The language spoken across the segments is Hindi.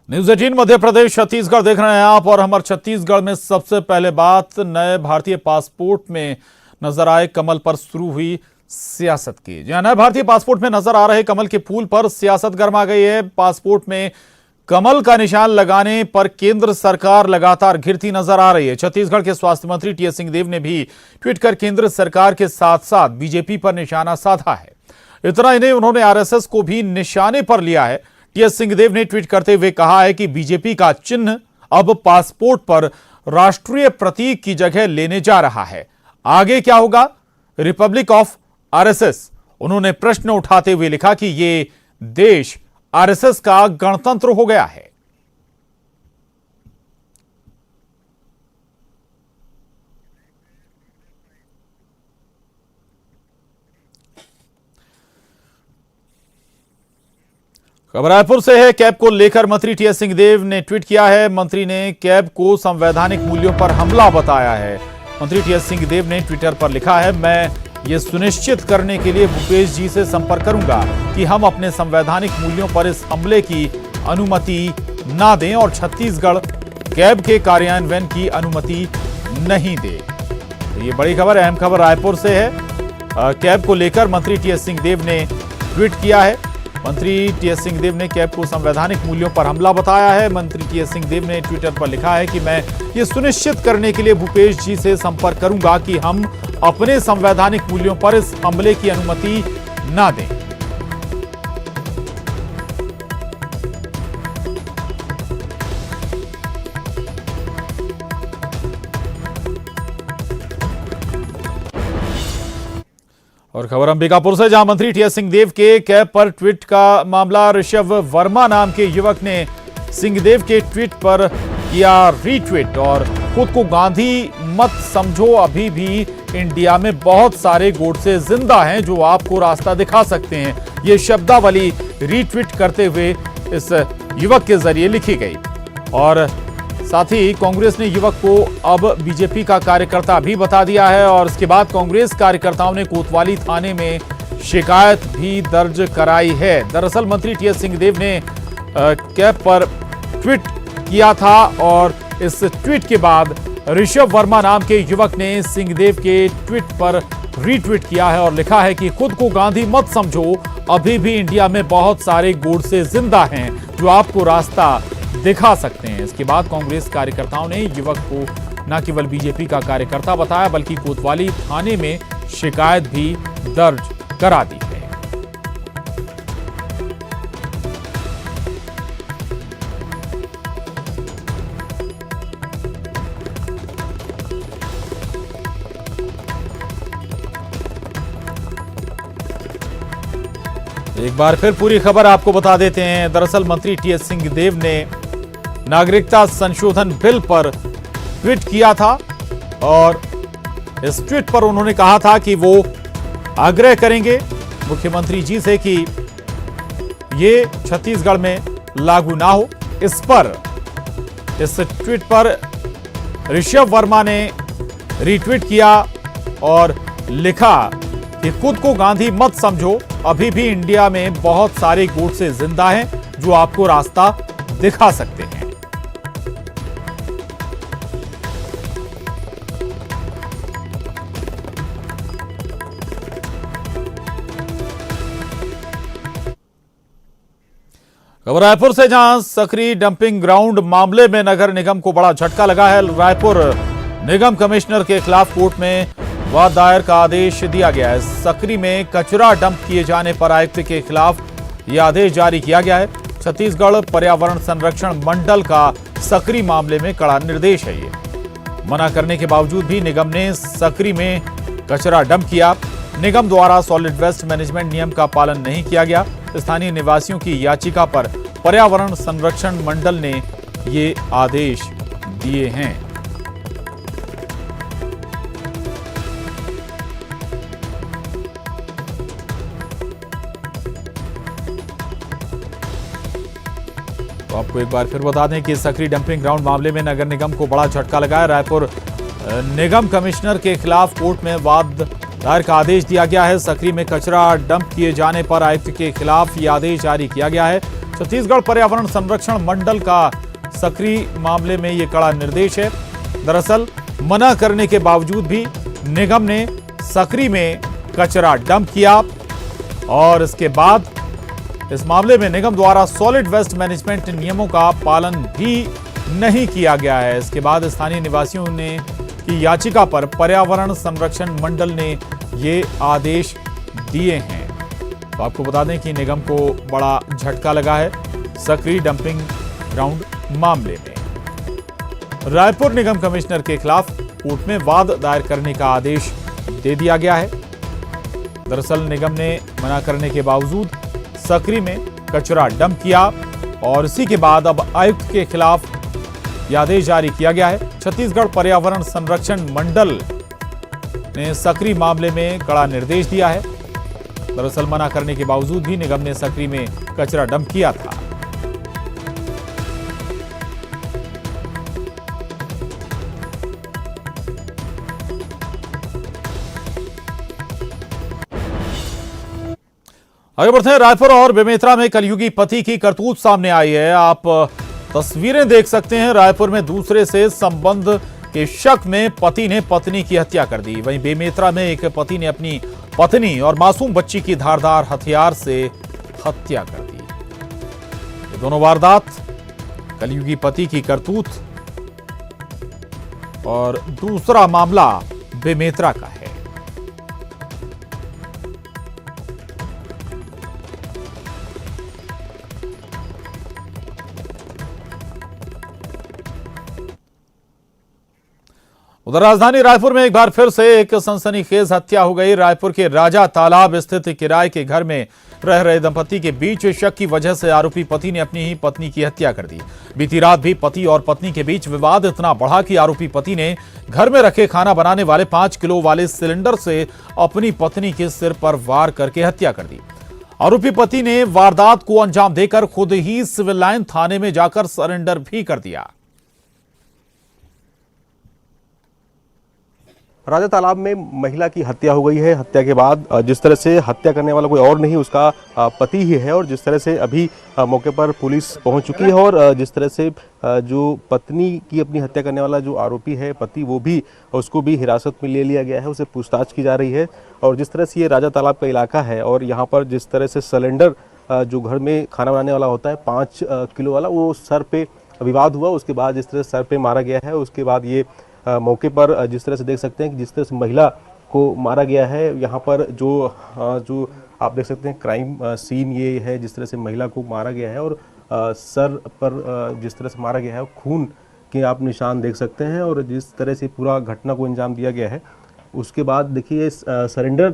न्यूज 18 मध्य प्रदेश छत्तीसगढ़ देख रहे हैं आप। और हमारे छत्तीसगढ़ में सबसे पहले बात नए भारतीय पासपोर्ट में नजर आए कमल पर शुरू हुई सियासत की। जहां नए भारतीय पासपोर्ट में नजर आ रहे कमल के फूल पर सियासत गर्मा गई है। पासपोर्ट में कमल का निशान लगाने पर केंद्र सरकार लगातार घिरती नजर आ रही है। छत्तीसगढ़ के स्वास्थ्य मंत्री टीएस सिंहदेव ने भी ट्वीट कर केंद्र सरकार के साथ साथ बीजेपी पर निशाना साधा है। इतना ही नहीं, उन्होंने आरएसएस को भी निशाने पर लिया है। टीएस सिंहदेव ने ट्वीट करते हुए कहा है कि बीजेपी का चिन्ह अब पासपोर्ट पर राष्ट्रीय प्रतीक की जगह लेने जा रहा है। आगे क्या होगा? Republic of RSS. उन्होंने प्रश्न उठाते हुए लिखा कि ये देश आरएसएस का गणतंत्र हो गया है। खबर रायपुर से है। कैब को लेकर मंत्री टीएस सिंहदेव ने ट्वीट किया है। मंत्री ने कैब को संवैधानिक मूल्यों पर हमला बताया है। मंत्री टीएस सिंहदेव ने ट्विटर पर लिखा है, मैं ये सुनिश्चित करने के लिए भूपेश जी से संपर्क करूंगा कि हम अपने संवैधानिक मूल्यों पर इस हमले की अनुमति ना दें और छत्तीसगढ़ कैब के कार्यान्वयन की अनुमति नहीं दे। तो ये बड़ी खबर, अहम खबर रायपुर से है। कैब को लेकर मंत्री टीएस सिंहदेव ने ट्वीट किया है। मंत्री टीएस सिंहदेव ने कैब को संवैधानिक मूल्यों पर हमला बताया है। मंत्री टीएस सिंहदेव ने ट्विटर पर लिखा है कि मैं ये सुनिश्चित करने के लिए भूपेश जी से संपर्क करूंगा कि हम अपने संवैधानिक मूल्यों पर इस हमले की अनुमति ना दें। और खबर अंबिकापुर से, जहां मंत्री टीएस सिंहदेव के कैब पर ट्वीट का मामला। ऋषभ वर्मा नाम के युवक ने सिंहदेव के ट्वीट पर किया रीट्वीट और खुद को गांधी मत समझो, अभी भी इंडिया में बहुत सारे गोडसे जिंदा हैं जो आपको रास्ता दिखा सकते हैं। ये शब्दावली रीट्वीट करते हुए इस युवक के जरिए लिखी गई। और साथ ही कांग्रेस ने युवक को अब बीजेपी का कार्यकर्ता भी बता दिया है। और इसके बाद कांग्रेस कार्यकर्ताओं ने कोतवाली थाने में शिकायत भी दर्ज कराई है। दरअसल मंत्री टीएस सिंहदेव ने कैब पर ट्वीट किया था और इस ट्वीट के बाद ऋषभ वर्मा नाम के युवक ने सिंहदेव के ट्वीट पर रीट्वीट किया है और लिखा है कि खुद को गांधी मत समझो, अभी भी इंडिया में बहुत सारे गोडसे जिंदा हैं जो आपको रास्ता दिखा सकते हैं। इसके बाद कांग्रेस कार्यकर्ताओं ने युवक को न केवल बीजेपी का कार्यकर्ता बताया बल्कि कोतवाली थाने में शिकायत भी दर्ज करा दी है। एक बार फिर पूरी खबर आपको बता देते हैं। दरअसल मंत्री टीएस सिंहदेव ने नागरिकता संशोधन बिल पर ट्वीट किया था और इस ट्वीट पर उन्होंने कहा था कि वो आग्रह करेंगे मुख्यमंत्री जी से कि ये छत्तीसगढ़ में लागू ना हो। इस ट्वीट पर ऋषभ वर्मा ने रीट्वीट किया और लिखा कि खुद को गांधी मत समझो, अभी भी इंडिया में बहुत सारे गोडसे जिंदा हैं जो आपको रास्ता दिखा सकते हैं। खबर रायपुर से, जहां सकरी डंपिंग ग्राउंड मामले में नगर निगम को बड़ा झटका लगा है। रायपुर निगम कमिश्नर के खिलाफ कोर्ट में वाद दायर का आदेश दिया गया है। सकरी में कचरा डंप किए जाने पर आयुक्त के खिलाफ यह आदेश जारी किया गया है। छत्तीसगढ़ पर्यावरण संरक्षण मंडल का सकरी मामले में कड़ा निर्देश है। ये मना करने के बावजूद भी निगम ने सकरी में कचरा डंप किया। निगम द्वारा सॉलिड वेस्ट मैनेजमेंट नियम का पालन नहीं किया गया। स्थानीय निवासियों की याचिका पर पर्यावरण संरक्षण मंडल ने ये आदेश दिए हैं। तो आपको एक बार फिर बता दें कि सकरी डंपिंग ग्राउंड मामले में नगर निगम को बड़ा झटका लगा है। रायपुर निगम कमिश्नर के खिलाफ कोर्ट में वाद दायर का आदेश दिया गया है। सकरी में कचरा डंप किए जाने पर आयुक्त के खिलाफ यह आदेश जारी किया गया है। छत्तीसगढ़ पर्यावरण संरक्षण मंडल का सक्री मामले में ये कड़ा निर्देश है। दरअसल मना करने के बावजूद भी निगम ने सक्री में कचरा डंप किया और इसके बाद इस मामले में निगम द्वारा सॉलिड वेस्ट मैनेजमेंट नियमों का पालन भी नहीं किया गया है। इसके बाद स्थानीय निवासियों ने की याचिका पर पर्यावरण संरक्षण मंडल ने ये आदेश दिए हैं। तो आपको बता दें कि निगम को बड़ा झटका लगा है सक्री डंपिंग ग्राउंड मामले में। रायपुर निगम कमिश्नर के खिलाफ कोर्ट में वाद दायर करने का आदेश दे दिया गया है। दरअसल निगम ने मना करने के बावजूद सक्री में कचरा डंप किया और इसी के बाद अब आयुक्त के खिलाफ यह आदेश जारी किया गया है। छत्तीसगढ़ पर्यावरण संरक्षण मंडल ने सक्री मामले में कड़ा निर्देश दिया है। दरअसल मना करने के बावजूद भी निगम ने सक्री में कचरा डंप किया था। आगे बढ़ते हैं। रायपुर और बेमेतरा में कलयुगी पति की करतूत सामने आई है। आप तस्वीरें देख सकते हैं। रायपुर में दूसरे से संबंध के शक में पति ने पत्नी की हत्या कर दी। वहीं बेमेतरा में एक पति ने अपनी पत्नी और मासूम बच्ची की धारदार हथियार से हत्या कर दी। ये दोनों वारदात कलयुगी पति की करतूत और दूसरा मामला बेमेतरा का है। उधर राजधानी रायपुर में एक बार फिर से एक सनसनीखेज हत्या हो गई। रायपुर के राजा तालाब स्थित किराए के घर में रह रहे दंपति के बीच शक की वजह से आरोपी पति ने अपनी ही पत्नी की हत्या कर दी। बीती रात भी पति और पत्नी के बीच विवाद इतना बढ़ा कि आरोपी पति ने घर में रखे खाना बनाने वाले 5 किलो वाले सिलेंडर से अपनी पत्नी के सिर पर वार करके हत्या कर दी। आरोपी पति ने वारदात को अंजाम देकर खुद ही सिविल लाइन थाने में जाकर सरेंडर भी कर दिया। राजा तालाब में महिला की हत्या हो गई है। हत्या के बाद जिस तरह से हत्या करने वाला कोई और नहीं, उसका पति ही है। और जिस तरह से अभी मौके पर पुलिस पहुंच चुकी है और जिस तरह से जो पत्नी की अपनी हत्या करने वाला जो आरोपी है पति, वो भी उसको भी हिरासत में ले लिया गया है। उसे पूछताछ की जा रही है। और जिस तरह से ये राजा तालाब का इलाका है और यहाँ पर जिस तरह से सिलेंडर जो घर में खाना बनाने वाला होता है 5 किलो वाला, वो सर पे विवाद हुआ। उसके बाद जिस तरह से सर पे मारा गया है, उसके बाद ये मौके पर जिस तरह से देख सकते हैं कि जिस तरह से महिला को मारा गया है, यहाँ पर जो आप देख सकते हैं क्राइम सीन ये है। जिस तरह से महिला को मारा गया है और सर पर जिस तरह से मारा गया है, खून के आप निशान देख सकते हैं। और जिस तरह से पूरा घटना को अंजाम दिया गया है, उसके बाद देखिए सरेंडर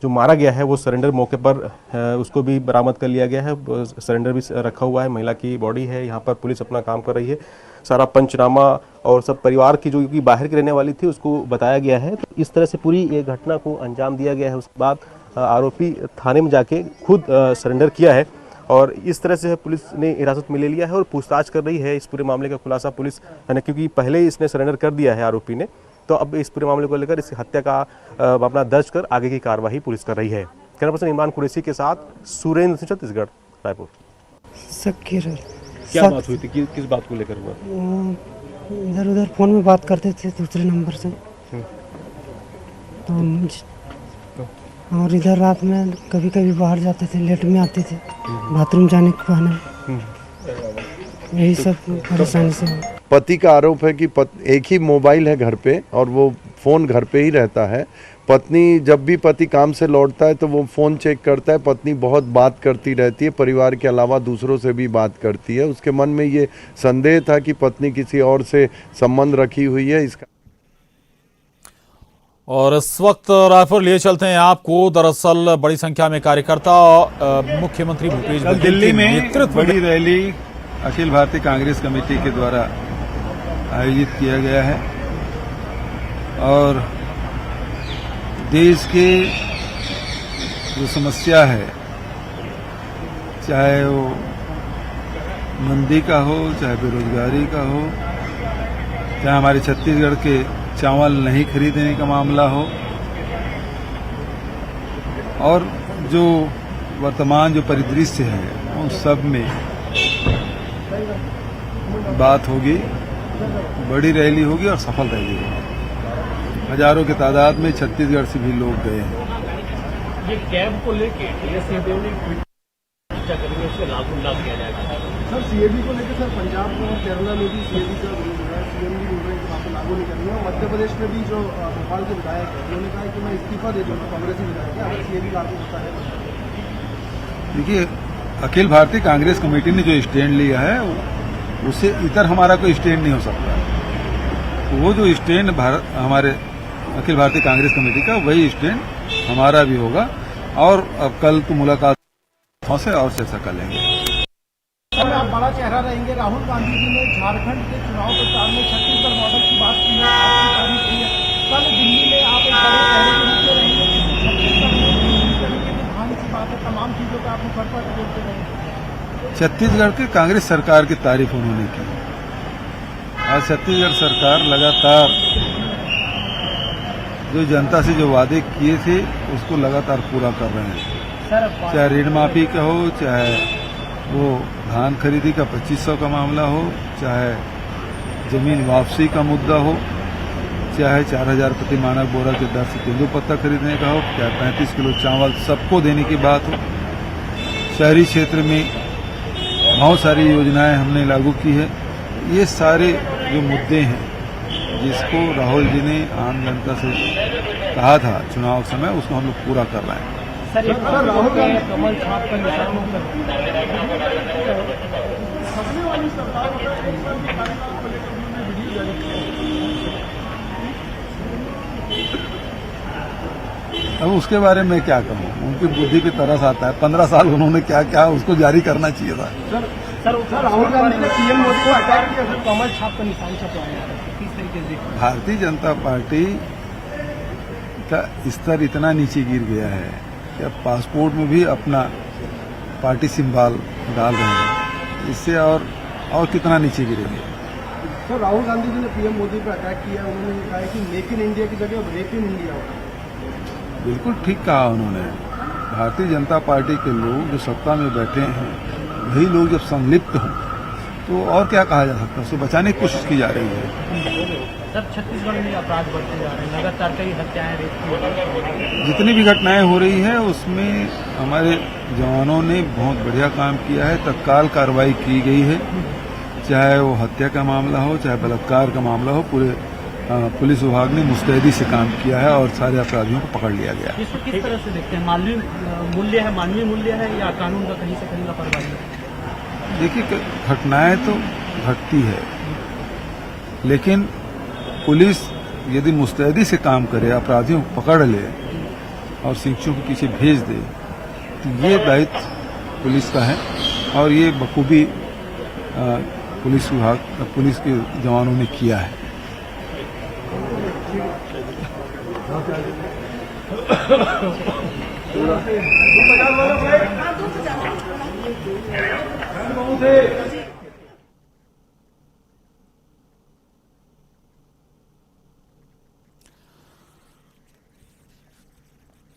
जो मारा गया है वो सरेंडर मौके पर उसको भी बरामद कर लिया गया है। सरेंडर भी रखा हुआ है। महिला की बॉडी है। यहाँ पर पुलिस अपना काम कर रही है। सारा पंचनामा और सब परिवार की जो कि बाहर की रहने वाली थी उसको बताया गया है। तो इस तरह से पूरी ये घटना को अंजाम दिया गया है। उसके बाद आरोपी थाने में जाके खुद सरेंडर किया है और इस तरह से पुलिस ने हिरासत में ले लिया है और पूछताछ कर रही है। इस पूरे मामले का खुलासा पुलिस ने, क्योंकि पहले ही इसने सरेंडर कर दिया है आरोपी ने, तो अब इस पूरे मामले को लेकर इस हत्या का मामला दर्ज कर आगे की कार्रवाई पुलिस कर रही है। कैमरा पर्सन इमरान कुरैशी के साथ सुरेंद्र सिंह, छत्तीसगढ़, रायपुर। क्या बात हुई थी? किस बात को लेकर हुआ? इधर उधर फोन में बात करते थे दूसरे नंबर से। तो और इधर रात में कभी कभी बाहर जाते थे, लेट में आते थे बाथरूम जाने के बहाने। यही सब परेशानी से। पति का आरोप है कि एक ही मोबाइल है घर पे और वो फ़ोन घर पे ही रहता है। पत्नी जब भी पति काम से लौटता है तो वो फ़ोन चेक करता है। पत्नी बहुत बात करती रहती है, परिवार के अलावा दूसरों से भी बात करती है। उसके मन में ये संदेह था कि पत्नी किसी और से संबंध रखी हुई है। इसका और इस वक्त रायपुर लिए चलते हैं आपको। दरअसल बड़ी संख्या में कार्यकर्ता मुख्यमंत्री भूपेश बघेल दिल्ली में बड़ी रैली अखिल भारतीय कांग्रेस कमेटी के द्वारा आयोजित किया गया है और देश के जो समस्या है, चाहे वो मंदी का हो, चाहे बेरोजगारी का हो, चाहे हमारे छत्तीसगढ़ के चावल नहीं खरीदने का मामला हो, और जो वर्तमान जो परिदृश्य है उन सब में बात होगी, बड़ी रैली होगी और सफल रैली होगी। हजारों की तादाद में छत्तीसगढ़ से भी लोग गए हैं। ये कैब को लेके सिंहदेव ने ट्वीट करेंगे, उससे लागू किया जाएगा। सर सीएबी को लेकर सर पंजाब और केरला में भी सीएबी का विरोध हो रहा है, सीएम भी बोल रहे हैं कि वहाँ पे लागू नहीं करेंगे। और मध्य प्रदेश में भी जो भोपाल के विधायक है उन्होंने कहा कि मैं इस्तीफा दे दूंगा, कांग्रेसी विधायक है, अगर सीएबी लागू होता है। देखिए, अखिल भारतीय कांग्रेस कमेटी ने जो स्टैंड लिया है उससे इतर हमारा कोई स्टैंड नहीं हो सकता। वो जो स्टैंड हमारे अखिल भारतीय कांग्रेस कमेटी का, वही स्टैंड हमारा भी होगा। और अब कल तो मुलाकातों से और चर्चा कर लेंगे। सर आप बड़ा चेहरा रहेंगे। राहुल गांधी जी ने झारखंड के चुनाव प्रचार में छत्तीसगढ़ मॉडल की बात की है, आपकी तारीफ की है। कल दिल्ली में आप एक बड़े चेहरे के रूप में रहेंगे, छत्तीसगढ़ में इस तरीके की धान की बात है, तमाम चीजों पर आप मुखर पर बोलते रहेंगे। छत्तीसगढ़ की कांग्रेस सरकार की तारीफ उन्होंने की। आज छत्तीसगढ़ सरकार लगातार जो जनता से जो वादे किए थे उसको लगातार पूरा कर रहे हैं। चाहे ऋण माफी का हो, चाहे वो धान खरीदी का 2500 का मामला हो, चाहे जमीन वापसी का मुद्दा हो, चाहे 4000 प्रति मानक बोरा के दर से तेंदुपत्ता खरीदने का हो, चाहे 35 किलो चावल सबको देने की बात हो। शहरी क्षेत्र में बहुत सारी योजनाएं हमने लागू की है। ये सारे जो मुद्दे हैं जिसको राहुल जी ने आम जनता से कहा था चुनाव समय, उसको हम लोग पूरा कर रहे हैं। सर एक राहुल गांधी कमल छाप का निशान होकर अब उसके बारे में क्या कहूँ, उनकी बुद्धि की तरस आता है। 15 साल उन्होंने क्या क्या उसको जारी करना चाहिए था। सर राहुल गांधी ने पीएम मोदी को अटैक किया, सर कमल छाप का निशान छपवाया, किस तरीके से? भारतीय जनता पार्टी का स्तर इतना नीचे गिर गया है कि अब पासपोर्ट में भी अपना पार्टी सिंबल डाल रहे हैं। इससे और कितना नीचे गिरेंगे। सर राहुल गांधी जी ने पीएम मोदी पर अटैक किया, उन्होंने कहा कि मेक इन इंडिया की जगह अब रेप इन इंडिया होगा। बिल्कुल ठीक कहा उन्होंने। भारतीय जनता पार्टी के लोग जो सत्ता में बैठे हैं, वही लोग जब संलिप्त हों तो और क्या कहा जा सकता है, उसको बचाने की कोशिश की जा रही है। सर छत्तीसगढ़ में अपराध बढ़ते जा रहे हैं, लगातार कई हत्याएं, रेप जितनी भी घटनाएं हो रही है उसमें हमारे जवानों ने बहुत बढ़िया काम किया है। तत्काल कार्रवाई की गई है, चाहे वो हत्या का मामला हो, चाहे बलात्कार का मामला हो। पूरे पुलिस विभाग ने मुस्तैदी से काम किया है और सारे अपराधियों को पकड़ लिया गया। इसको किस तरह से देखते हैं? मानवीय मूल्य है या कानून का कहीं से कहीं लापरवाही है? देखिए, घटनाएं तो घटती है, लेकिन पुलिस यदि मुस्तैदी से काम करे, अपराधियों को पकड़ ले और शिक्षकों के पीछे भेज दे, तो ये दायित्व पुलिस का है और ये बखूबी पुलिस के जवानों ने किया है।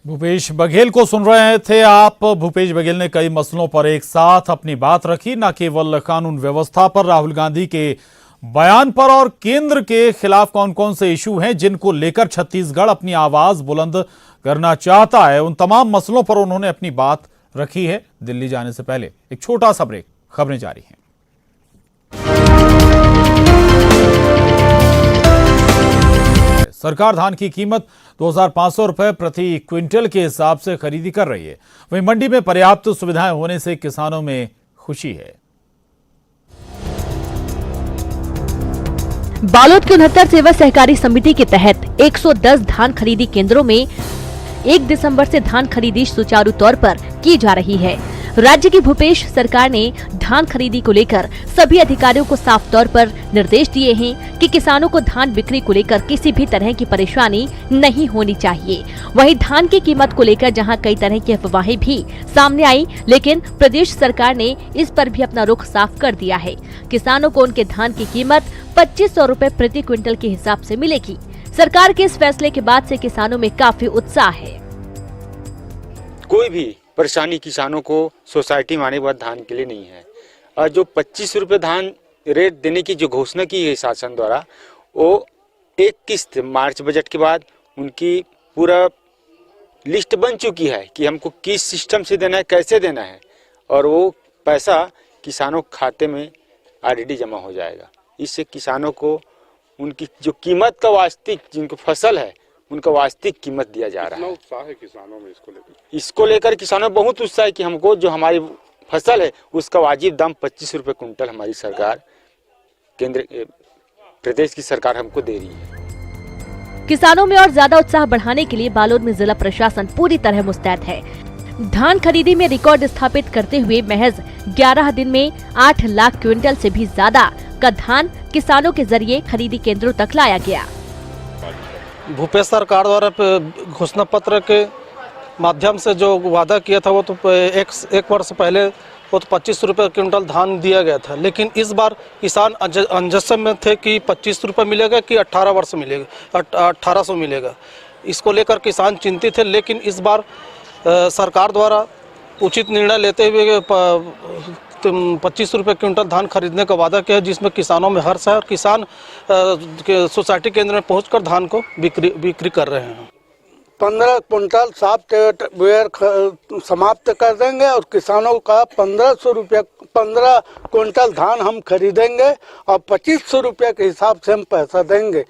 भूपेश बघेल को सुन रहे थे आप। भूपेश बघेल ने कई मसलों पर एक साथ अपनी बात रखी, न केवल कानून व्यवस्था पर, राहुल गांधी के बयान पर और केंद्र के खिलाफ कौन कौन से इशू हैं जिनको लेकर छत्तीसगढ़ अपनी आवाज बुलंद करना चाहता है, उन तमाम मसलों पर उन्होंने अपनी बात रखी है। दिल्ली जाने से पहले एक छोटा सा ब्रेक, खबरें जारी हैं। सरकार धान की कीमत 2500 रुपए प्रति क्विंटल के हिसाब से खरीदी कर रही है। वहीं मंडी में पर्याप्त सुविधाएं होने से किसानों में खुशी है। बालोद के 69 सेवा सहकारी समिति के तहत 110 धान खरीदी केंद्रों में 1 दिसंबर से धान खरीदी सुचारू तौर पर की जा रही है। राज्य की भूपेश सरकार ने धान खरीदी को लेकर सभी अधिकारियों को साफ तौर पर निर्देश दिए हैं कि किसानों को धान बिक्री को लेकर किसी भी तरह की परेशानी नहीं होनी चाहिए। वहीं धान की कीमत को लेकर जहां कई तरह की अफवाहें भी सामने आई, लेकिन प्रदेश सरकार ने इस पर भी अपना रुख साफ कर दिया है। किसानों को उनके धान की कीमत 2500 रुपए प्रति क्विंटल के हिसाब से मिलेगी। सरकार के इस फैसले के बाद से किसानों में काफी उत्साह है। कोई भी परेशानी किसानों को सोसाइटी में आने के बाद धान के लिए नहीं है। और जो 25 रुपये धान रेट देने की जो घोषणा की है शासन द्वारा, वो एक किस्त मार्च बजट के बाद उनकी पूरा लिस्ट बन चुकी है कि हमको किस सिस्टम से देना है, कैसे देना है, और वो पैसा किसानों के खाते में ऑलरेडी जमा हो जाएगा। इससे किसानों को उनकी जो कीमत का वास्तविक, जिनको फसल है उनका वास्तविक कीमत दिया जा रहा है। उत्साह है किसानों में इसको लेकर किसानों में बहुत उत्साह है कि हमको जो हमारी फसल है उसका वाजिब दाम 25 रुपये कुंटल हमारी सरकार, केंद्र प्रदेश की सरकार हमको दे रही है। किसानों में और ज्यादा उत्साह बढ़ाने के लिए बालोद में जिला प्रशासन पूरी तरह मुस्तैद है। धान खरीदी में रिकॉर्ड स्थापित करते हुए महज 11 दिन में 8 लाख क्विंटल से भी ज्यादा का धान किसानों के जरिए खरीदी केंद्रों तक लाया गया। भूपेश सरकार द्वारा घोषणा पत्र के माध्यम से जो वादा किया था वो तो एक वर्ष पहले वो तो 25 रुपये क्विंटल धान दिया गया था, लेकिन इस बार किसान अंजस्म में थे कि 25 रुपये मिलेगा कि 1800 मिलेगा। इसको लेकर किसान चिंतित थे, लेकिन इस बार सरकार द्वारा उचित निर्णय लेते हुए 25 रुपये क्विंटल धान खरीदने का वादा किया है, जिसमें किसानों में हर्ष है और किसान सोसाइटी केंद्र में पहुंचकर धान को बिक्री कर रहे हैं। 15 कुंटल साफ वेयर समाप्त कर देंगे और किसानों का 15 कुंटल धान हम खरीदेंगे और 2500 रुपये के हिसाब से हम पैसा देंगे।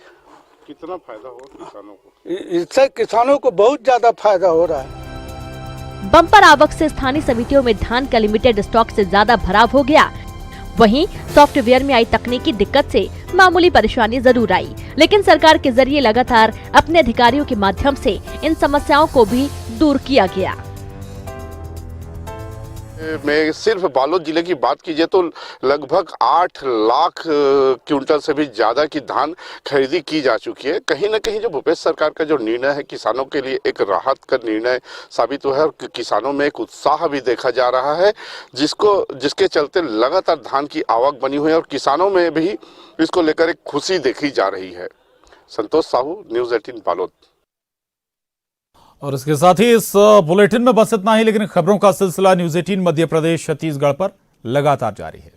कितना फायदा हो किसानों को? इससे किसानों को बहुत ज्यादा फायदा हो रहा है। बम्पर आवक से स्थानीय समितियों में धान का लिमिटेड स्टॉक से ज्यादा भराव हो गया। वहीं सॉफ्टवेयर में आई तकनीकी दिक्कत से मामूली परेशानी जरूर आई, लेकिन सरकार के जरिए लगातार अपने अधिकारियों के माध्यम से इन समस्याओं को भी दूर किया गया। में सिर्फ बालोद जिले की बात कीजिए तो लगभग 8 लाख क्विंटल से भी ज़्यादा की धान खरीदी की जा चुकी है। कहीं ना कहीं जो भूपेश सरकार का जो निर्णय है किसानों के लिए एक राहत का निर्णय साबित हुआ है और किसानों में एक उत्साह भी देखा जा रहा है, जिसके चलते लगातार धान की आवक बनी हुई है और किसानों में भी इसको लेकर एक खुशी देखी जा रही है। संतोष साहू, न्यूज़ 18 बालोद। और इसके साथ ही इस बुलेटिन में बस इतना ही, लेकिन खबरों का सिलसिला न्यूज़ 18 मध्य प्रदेश छत्तीसगढ़ पर लगातार जारी है।